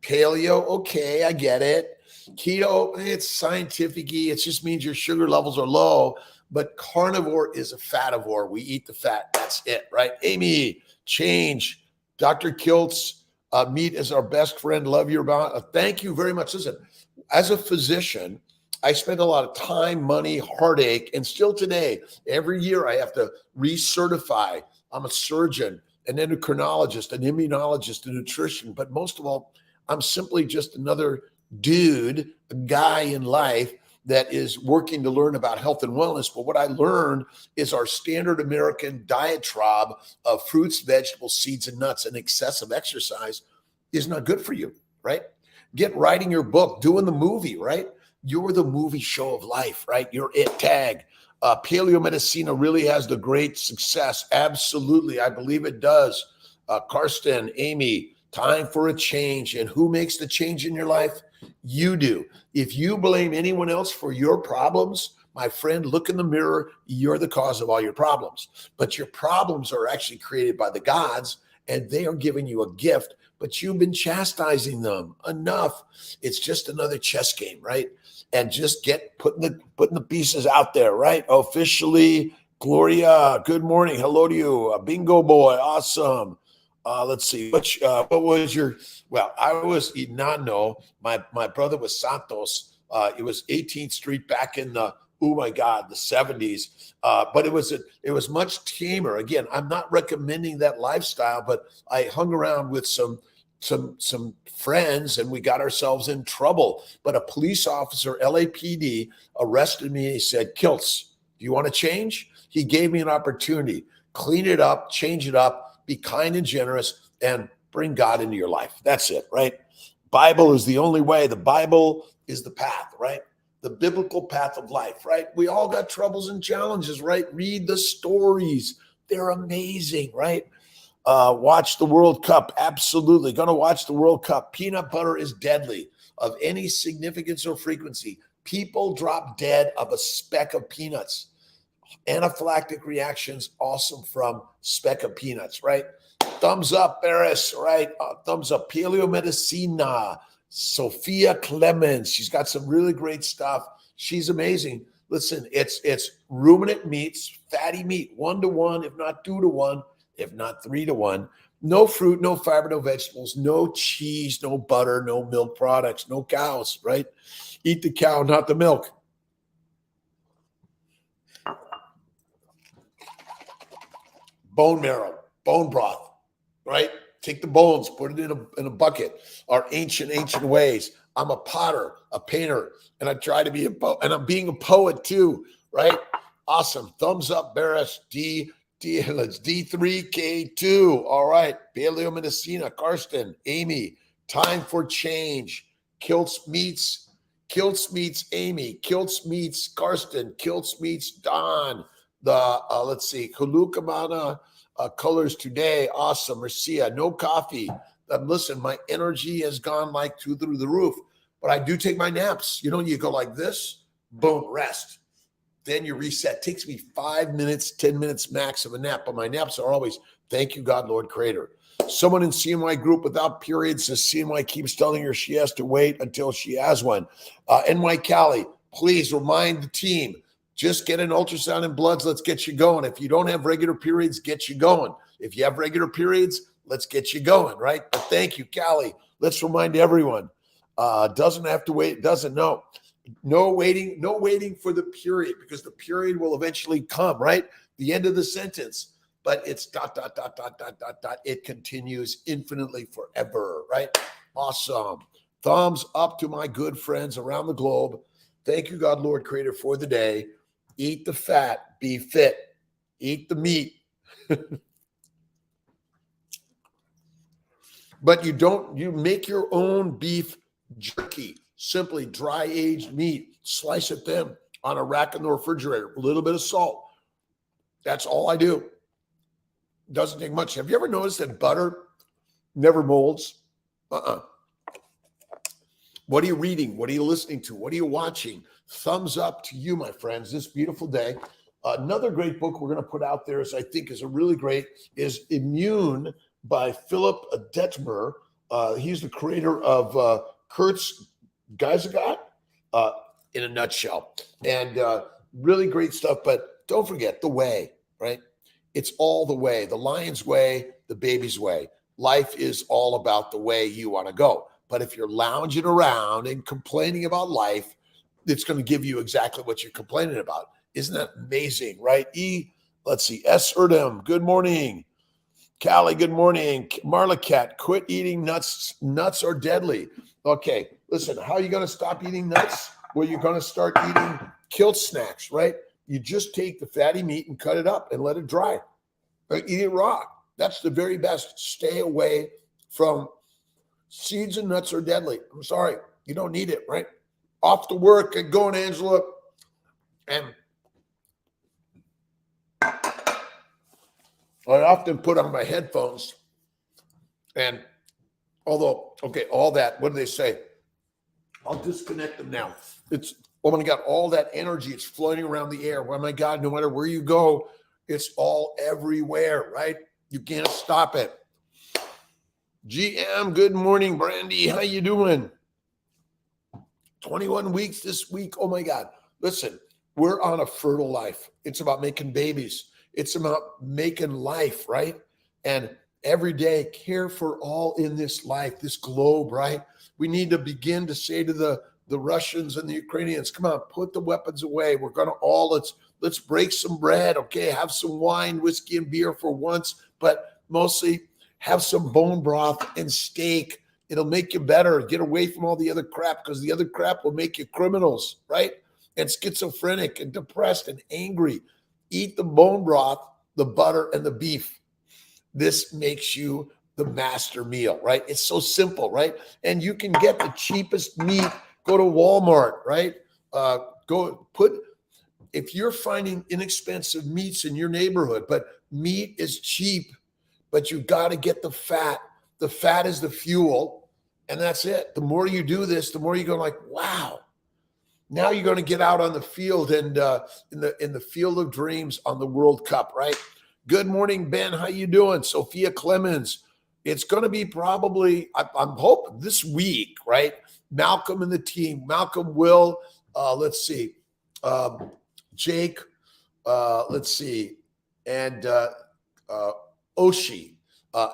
Speaker 1: Paleo, okay, I get it. Keto, it's scientific-y. It just means your sugar levels are low. But carnivore is a fativore. We eat the fat. That's it, right? Amy, change. Dr.Kiltz, meat is our best friend. Love your about. Thank you very much. Listen, as a physician, I spend a lot of time, money, heartache, and still today, every year I have to recertify. I'm a surgeon, an endocrinologist, an immunologist, a nutrition, but most of all, I'm simply just another dude, a guy in life that is working to learn about health and wellness. But what I learned is our standard American diatribe of fruits, vegetables, seeds, and nuts, and excessive exercise is not good for you, right? Get writing your book, doing the movie, right? You're the movie show of life, right? You're it tag. Paleo Medicina really has the great success. Absolutely. I believe it does. Karsten, Amy, time for a change. And who makes the change in your life? You do. If you blame anyone else for your problems, my friend, look in the mirror. You're the cause of all your problems. But your problems are actually created by the gods, and they are giving you a gift, but you've been chastising them enough. It's just another chess game, right? And just putting the pieces out there, right? Officially, Gloria, good morning. Hello to you. Bingo boy, awesome. Let's see. What was your? Well, I was Inano. My brother was Santos. It was 18th Street back in the the 70s. But it was much tamer. Again, I'm not recommending that lifestyle, but I hung around with some friends and we got ourselves in trouble. But a police officer, LAPD, arrested me and he said, Kiltz, do you want to change? He gave me an opportunity. Clean it up, change it up, be kind and generous, and bring God into your life. That's it, right? Bible is the only way. The Bible is the path, right? The biblical path of life, right? We all got troubles and challenges, right? Read the stories. They're amazing, right? Watch the World Cup. Absolutely. Going to watch the World Cup. Peanut butter is deadly of any significance or frequency. People drop dead of a speck of peanuts. Anaphylactic reactions awesome from speck of peanuts, right? Thumbs up, Eris, right? Thumbs up. Paleo Medicina. Sophia Clemens. She's got some really great stuff. She's amazing. Listen, it's ruminant meats, fatty meat, 1-to-1, if not 2-to-1, if not 3-to-1. No fruit, no fiber, no vegetables, no cheese, no butter, no milk products, no cows, right? Eat the cow, not the milk. Bone marrow, bone broth, right? Take the bones, put it in a bucket. Our ancient ways. I'm a potter, a painter, and I try to be a poet, and I'm being a poet too, right? Awesome. Thumbs up, Barris. Let's D3K2. All right. Paleo Medicina, Karsten, Amy. Time for change. Kiltz meets Amy. Kiltz meets Karsten. Kiltz meets Don. Let's see, Kulukamana colors today. Awesome. Marcia, no coffee. Listen, my energy has gone like through the roof, but I do take my naps. You know, you go like this, boom, rest. Then you reset. Takes me 5 minutes, 10 minutes max of a nap, but my naps are always, thank you, God, Lord, Creator. Someone in CNY group without periods says CNY keeps telling her she has to wait until she has one. NY Cali, please remind the team, just get an ultrasound and bloods. Let's get you going. If you don't have regular periods, get you going. If you have regular periods, let's get you going, right? But thank you, Callie. Let's remind everyone. Doesn't have to wait. Doesn't know. No waiting for the period, because the period will eventually come, right? The end of the sentence. But it's ... It continues infinitely forever, right? Awesome. Thumbs up to my good friends around the globe. Thank you, God, Lord, Creator, for the day. Eat the fat, be fit. Eat the meat. But you make your own beef jerky. Simply dry aged meat. Slice it thin on a rack in the refrigerator. A little bit of salt. That's all I do. Doesn't take much. Have you ever noticed that butter never molds? What are you reading? What are you listening to? What are you watching? Thumbs up to you, my friends, this beautiful day. Another great book we're going to put out there is a really great, is Immune by Philip Detmer. He's the creator of Kurt's Geisagat in a nutshell. And really great stuff. But don't forget the way, right? It's all the way. The lion's way, the baby's way. Life is all about the way you want to go. But if you're lounging around and complaining about life, it's going to give you exactly what you're complaining about. Isn't that amazing, right? Let's see. S. Erdem, good morning. Callie, good morning. Marla Cat, quit eating nuts. Nuts are deadly. Okay, listen, how are you going to stop eating nuts? Well, you're going to start eating Kiltz snacks, right? You just take the fatty meat and cut it up and let it dry. Or eat it raw. That's the very best. Stay away from Seeds and nuts are deadly. I'm sorry. You don't need it, right? Off to work. Get going, Angela. And I often put on my headphones. And although, okay, all that, what do they say? I'll disconnect them now. It's, oh my God, all that energy, it's floating around the air. Oh my God, no matter where you go, it's all everywhere, right? You can't stop it. GM, good morning, Brandy. How you doing? 21 weeks this week. Oh my God. Listen, we're on a fertile life. It's about making babies. It's about making life, right? And every day, care for all in this life, this globe, right? We need to begin to say to the Russians and the Ukrainians, come on, put the weapons away. We're going to all, let's break some bread, okay? Have some wine, whiskey, and beer for once, but mostly have some bone broth and steak. It'll make you better. Get away from all the other crap, because the other crap will make you criminals, right? And schizophrenic and depressed and angry. Eat the bone broth, the butter, and the beef. This makes you the master meal, right? It's so simple, right? And you can get the cheapest meat. Go to Walmart, right? If you're finding inexpensive meats in your neighborhood, but meat is cheap, but you got to get the fat. The fat is the fuel, and that's it. The more you do this, the more you go like, wow. Now you're going to get out on the field and in the field of dreams on the World Cup, right? Good morning, Ben. How you doing? Sophia Clemens. It's going to be probably, I'm hoping this week, right? Malcolm and the team. Malcolm will, let's see, Jake, let's see, and Oshi.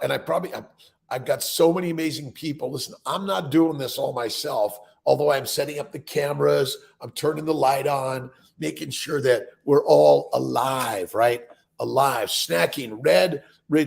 Speaker 1: And I've got so many amazing people. Listen, I'm not doing this all myself, although I'm setting up the cameras, I'm turning the light on, making sure that we're all alive, right? Alive, snacking, red,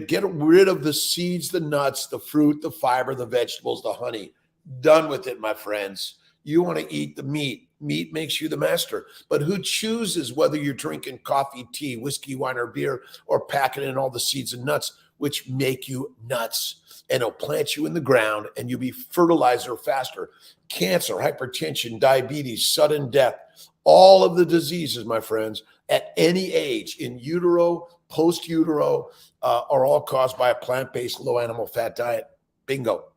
Speaker 1: get rid of the seeds, the nuts, the fruit, the fiber, the vegetables, the honey. Done with it, my friends. You want to eat the meat. Meat makes you the master. But who chooses whether you're drinking coffee, tea, whiskey, wine, or beer, or packing in all the seeds and nuts, which make you nuts? And it'll plant you in the ground and you'll be fertilizer faster. Cancer, hypertension, diabetes, sudden death, all of the diseases, my friends, at any age, in utero, post-utero, are all caused by a plant-based, low animal fat diet. Bingo.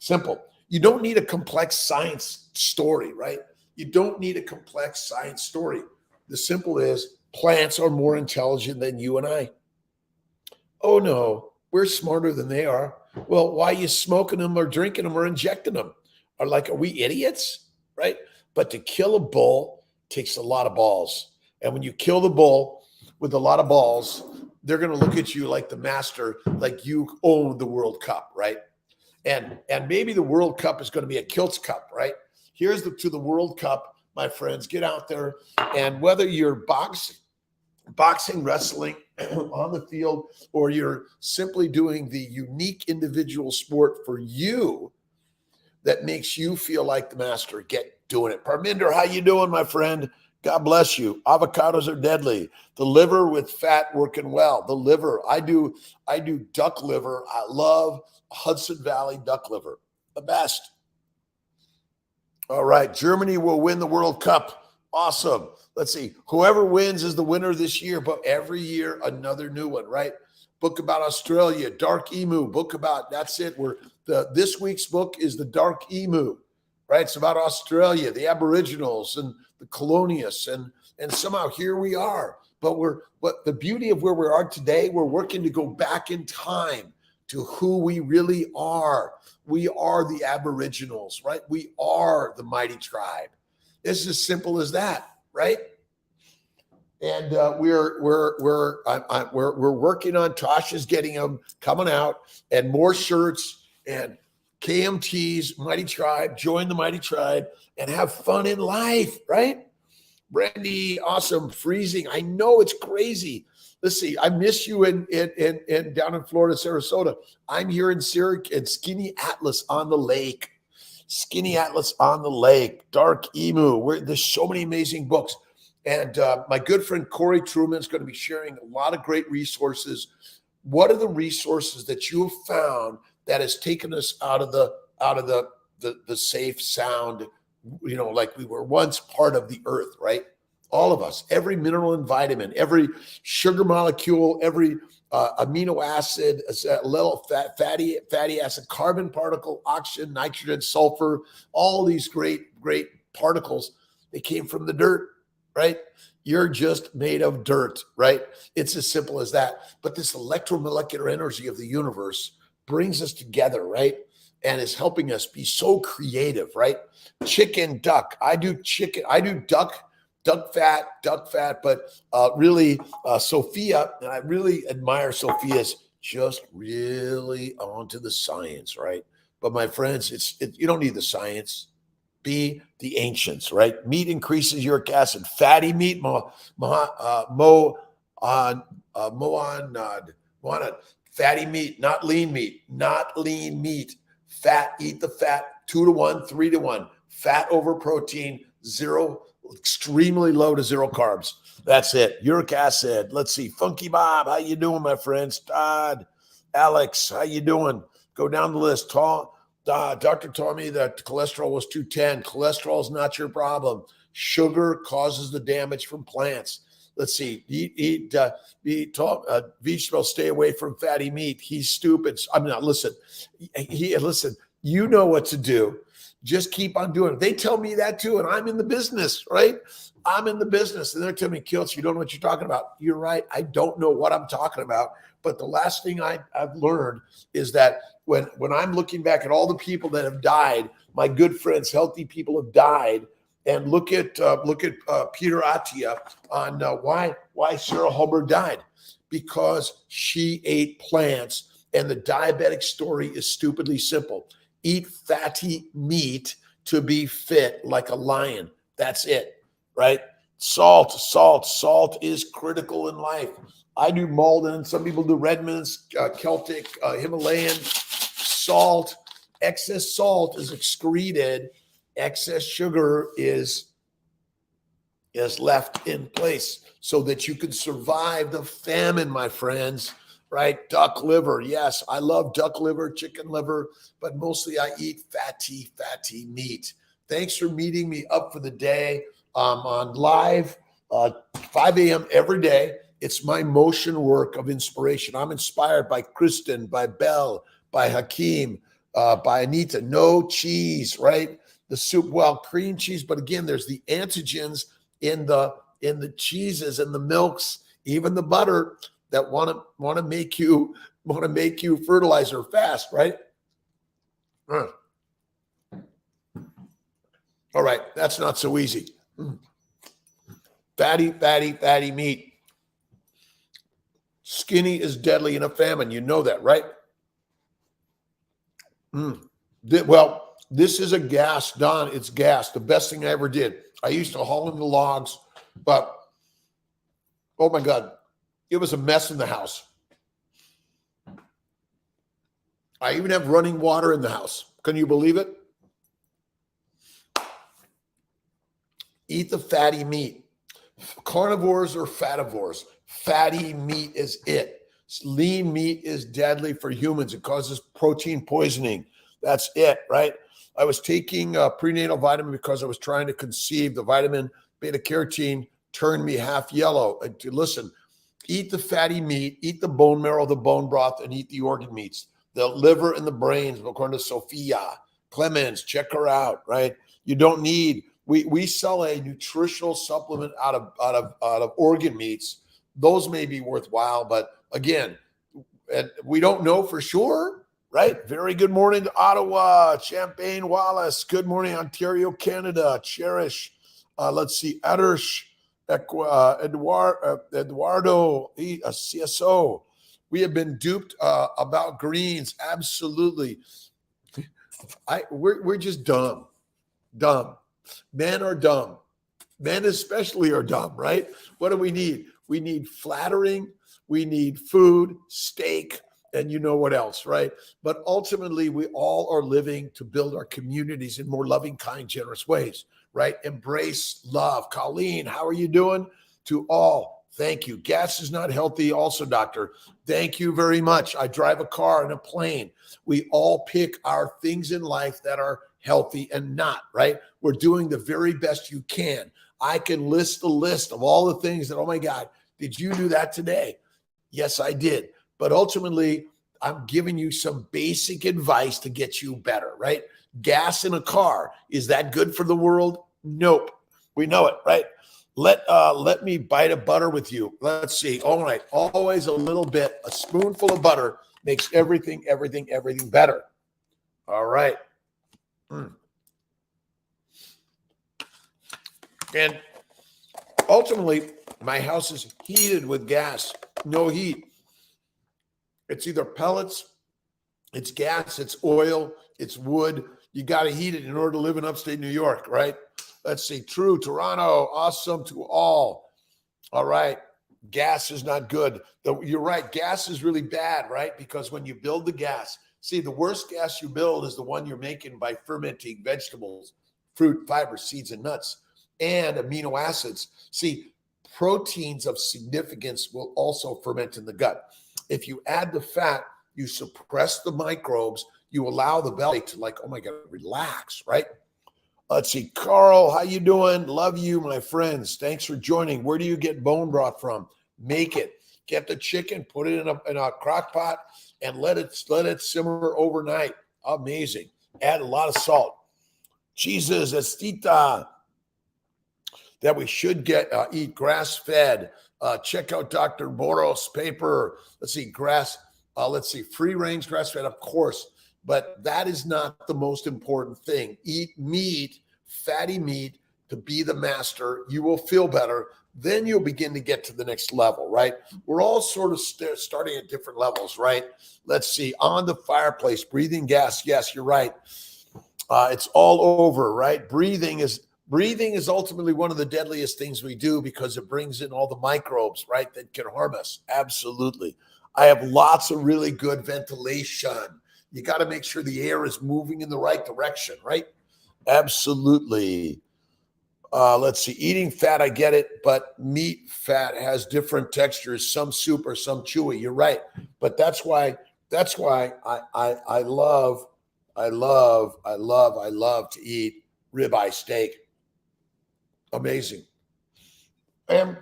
Speaker 1: Simple. You don't need a complex science story, right? You don't need a complex science story. The simple is plants are more intelligent than you and I. Oh no, we're smarter than they are. Well, why are you smoking them or drinking them or injecting them? Are we idiots, right? But to kill a bull takes a lot of balls. And when you kill the bull with a lot of balls, they're going to look at you like the master, like you own the World Cup, right? And maybe the World Cup is going to be a Kiltz Cup, right? Here's to the World Cup, my friends. Get out there, and whether you're boxing, wrestling on the field, or you're simply doing the unique individual sport for you that makes you feel like the master, get doing it. Parminder, how you doing, my friend? God bless you. Avocados are deadly. The liver with fat working well. The liver, I do duck liver. I love Hudson Valley duck liver, the best. All right, Germany will win the World Cup. Awesome. Let's see. Whoever wins is the winner this year, but every year another new one, right? Book about Australia, Dark Emu. Book about, that's it. This week's book is the Dark Emu, right? It's about Australia, the Aboriginals and the colonists, and somehow here we are. But the beauty of where we are today, we're working to go back in time to who we really are. We are the Aboriginals, right? We are the mighty tribe. It's as simple as that, right? And we're working on, Tasha's getting them coming out, and more shirts and KMTs, Mighty Tribe, join the Mighty Tribe and have fun in life, right? Brandy, awesome, freezing. I know it's crazy. Let's see, I miss you in down in Florida, Sarasota. I'm here in Syracuse, Skinny Atlas on the lake. Skinny Atlas on the lake, Dark Emu. There's so many amazing books. And my good friend Corey Truman is going to be sharing a lot of great resources. What are the resources that you have found that has taken us out of out of the safe sound, like we were once part of the earth, right? All of us, every mineral and vitamin, every sugar molecule, every amino acid, a little fatty acid, carbon particle, oxygen, nitrogen, sulfur, all these great particles, they came from the dirt, right? You're just made of dirt, right? It's as simple as that. But this electromolecular energy of the universe brings us together, right? And is helping us be so creative, right? Chicken, duck. I do chicken. I do duck fat. But really, Sophia, and I really admire Sophia's just really onto the science, right? But my friends, you don't need the science. Be the ancients, right? Meat increases uric acid. Fatty meat, fatty meat, not lean meat. Fat, eat the fat, 2-to-1, 3-to-1. Fat over protein, zero, extremely low to zero carbs. That's it. Uric acid. Let's see. Funky Bob, how you doing, my friends? Todd, Alex, how you doing? Go down the list. Doctor told me that cholesterol was 210. Cholesterol is not your problem. Sugar causes the damage from plants. Let's see. Vegetable, stay away from fatty meat. He's stupid. I'm not. Listen. Listen. You know what to do. Just keep on doing it. They tell me that too, and I'm in the business, right? I'm in the business, and they're telling me, Kiltz, you don't know what you're talking about. You're right. I don't know what I'm talking about. But the last thing I've learned is that when I'm looking back at all the people that have died, my good friends, healthy people have died, and look at Peter Attia on why Sarah Hallberg died, because she ate plants, and the diabetic story is stupidly simple. Eat fatty meat to be fit like a lion. That's it, right? Salt is critical in life. I do Malden. Some people do Redmond's, Celtic, Himalayan. Salt, excess salt is excreted. Excess sugar is left in place so that you can survive the famine, my friends, right? Duck liver. Yes, I love duck liver, chicken liver, but mostly I eat fatty meat. Thanks for meeting me up for the day. On live, 5 a.m. every day. It's my motion work of inspiration. I'm inspired by Kristen, by Belle, by Hakeem, by Anita. No cheese, right? The soup, well, cream cheese, but again, there's the antigens in the cheeses and the milks, even the butter, that want to make you fertilizer fast, right? All right, that's not so easy. Fatty meat. Skinny is deadly in a famine. You know that, right? Well, this is a gas, Don. It's gas. The best thing I ever did. I used to haul in the logs, but oh my God, it was a mess in the house. I even have running water in the house. Can you believe it? Eat the fatty meat. Carnivores or fativores. Fatty meat is it. Lean meat is deadly for humans. It causes protein poisoning. That's it, right? I was taking a prenatal vitamin because I was trying to conceive. The vitamin beta-carotene turned me half yellow. Listen, eat the fatty meat, eat the bone marrow, the bone broth, and eat the organ meats. The liver and the brains, according to Sophia Clemens, check her out, right? You don't need, we sell a nutritional supplement out of organ meats. Those may be worthwhile, but again, we don't know for sure, right? Very good morning to Ottawa, Champagne, Wallace. Good morning, Ontario, Canada. Cherish. Let's see, Adersh, Eduardo, CSO. We have been duped about greens. Absolutely. We're just dumb. Men are dumb. Men especially are dumb, right? What do we need? We need flattering. We need food, steak, and you know what else, right? But ultimately, we all are living to build our communities in more loving, kind, generous ways, right? Embrace love. Colleen, how are you doing? To all, Thank you. Gas is not healthy also, doctor. Thank you very much. I drive a car and a plane. We all pick our things in life that are healthy and not, right? We're doing the very best you can. I can list the list of all the things that, oh my God, did you do that today? Yes, I did. But ultimately, I'm giving you some basic advice to get you better, right? Gas in a car, is that good for the world? Nope. We know it, right? Let me bite a butter with you. Let's see. All right. Always a little bit, a spoonful of butter makes everything better. All right. And ultimately, my house is heated with gas, no heat. It's either pellets, it's gas, it's oil, it's wood. You got to heat it in order to live in upstate New York, right? Let's see. True, Toronto, awesome to all. All right. Gas is not good. You're right. Gas is really bad, right? Because when you build the gas, see, the worst gas you build is the one you're making by fermenting vegetables, fruit, fiber, seeds, and nuts, and amino acids. See, proteins of significance will also ferment in the gut. If you add the fat, you suppress the microbes, you allow the belly to, like, oh my God, relax, right? Let's see. Carl, how you doing? Love you, my friends. Thanks for joining. Where do you get bone broth from? Make it. Get the chicken, put it in a crock pot, and let it simmer overnight. Amazing. Add a lot of salt. Jesus, Estita, that we should eat grass-fed. Check out Dr. Boros' paper. Let's see, free-range grass-fed, of course. But that is not the most important thing. Eat meat, fatty meat, to be the master. You will feel better. Then you'll begin to get to the next level, right? We're all sort of starting at different levels, right? Let's see. On the fireplace, breathing gas. Yes, you're right. It's all over, right? Breathing is ultimately one of the deadliest things we do because it brings in all the microbes, right, that can harm us. Absolutely. I have lots of really good ventilation. You got to make sure the air is moving in the right direction, right? Absolutely. Let's see. Eating fat, I get it, but meat fat has different textures, some super, some chewy. You're right. But that's why I love to eat ribeye steak. Amazing. And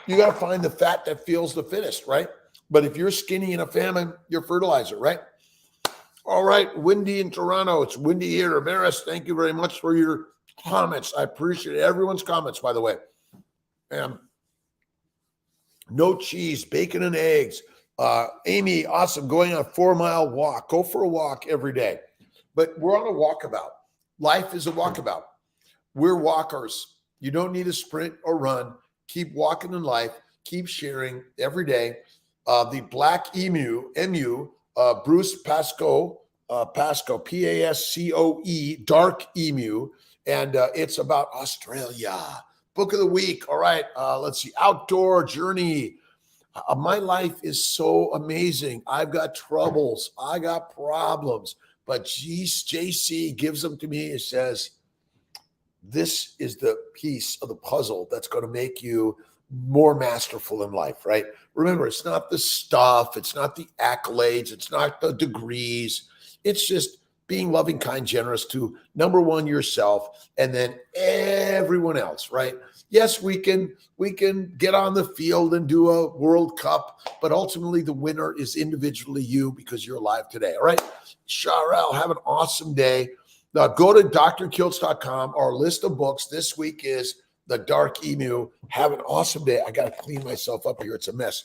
Speaker 1: you got to find the fat that feels the fittest, right? But if you're skinny in a famine, you're fertilizer, right? All right, windy in Toronto. It's windy here. Ramirez, thank you very much for your comments. I appreciate everyone's comments, by the way. No cheese, bacon and eggs. Amy, awesome. Going on a 4-mile walk. Go for a walk every day. But we're on a walkabout. Life is a walkabout. We're walkers. You don't need to sprint or run. Keep walking in life. Keep sharing every day. The Black Emu, Bruce Pascoe, Pascoe, Dark Emu, and it's about Australia. Book of the week. All right, let's see. Outdoor journey. My life is so amazing. I've got troubles. I got problems, but JC gives them to me. It says, this is the piece of the puzzle that's going to make you more masterful in life, right? Remember, it's not the stuff, it's not the accolades, it's not the degrees. It's just being loving, kind, generous to, number one, yourself, and then everyone else, right? Yes, we can get on the field and do a World Cup, but ultimately the winner is individually you because you're alive today, all right? Sharel, have an awesome day. Now go to drkiltz.com. Our list of books this week is The Dark Emu. Have an awesome day. I got to clean myself up here. It's a mess.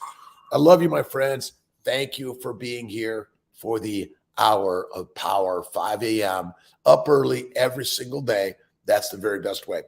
Speaker 1: I love you, my friends. Thank you for being here for the Hour of Power, 5 a.m. up early every single day. That's the very best way.